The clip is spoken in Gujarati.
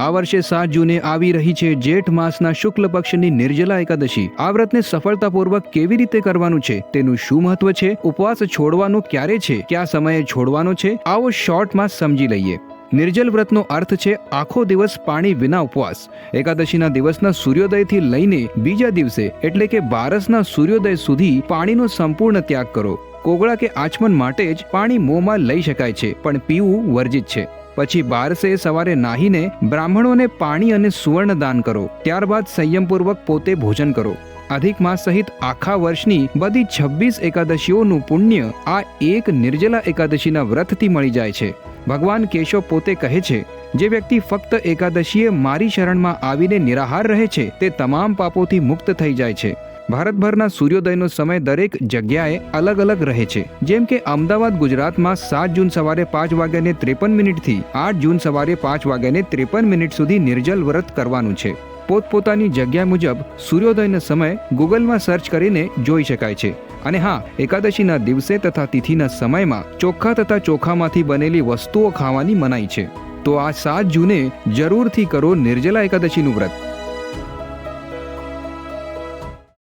આ વર્ષે 7 જૂને આવી રહી છે જેઠ માસના શુક્લ પક્ષની નિર્જલા એકાદશી. આ વ્રતને સફળતાપૂર્વક કેવી રીતે કરવાનું છે, તેનું શું મહત્વ છે, ઉપવાસ છોડવાનો ક્યારે છે, કયા સમયે છોડવાનો છે, આવો શોર્ટમાં સમજી લઈએ. નિર્જલ વ્રતનો અર્થ છે આખો દિવસ પાણી વિના ઉપવાસ. એકાદશીના દિવસના સૂર્યોદયથી લઈને બીજા દિવસે એટલે કે બારસના સૂર્યોદય સુધી પાણીનો સંપૂર્ણ ત્યાગ કરો. કોગળા કે આચમન માટે જ પાણી મોંમાં લઈ શકાય છે, પણ પીવું વર્જિત છે. પછી બારસે સવારે નાહીને બ્રાહ્મણોને પાણી અને સુવર્ણ દાન કરો. ત્યારબાદ સંયમપૂર્વક પોતે ભોજન કરો. અધિક માસ સહિત આખા વર્ષની બધી 26 એકાદશીઓનું પુણ્ય આ એક નિર્જલા એકાદશીના વ્રતથી મળી જાય છે. ભગવાન કેશવ પોતે કહે છે, જે વ્યક્તિ ફક્ત એકાદશીએ મારી શરણમાં આવીને નિરાહાર રહે છે તે તમામ પાપોથી મુક્ત થઈ જાય છે. ભારતભરના સૂર્યોદયનો સમય દરેક જગ્યાએ અલગ અલગ રહે છે. જેમ કે અમદાવાદ ગુજરાતમાં 7 જૂન સવારે 5:53 થી 8 જૂન સવારે 5:53 સુધી નિર્જલ વ્રત કરવાનું છે. પોતપોતાની જગ્યા મુજબ સૂર્યોદયનો સમય ગૂગલમાં સર્ચ કરીને જોઈ શકાય છે. અને હા, એકાદશીના દિવસે તથા તિથિના સમયમાં ચોખ્ખા તથા ચોખામાંથી બનેલી વસ્તુઓ ખાવાની મનાઈ છે. તો આ 7 જૂને જરૂરથી કરો નિર્જલા એકાદશીનું વ્રત.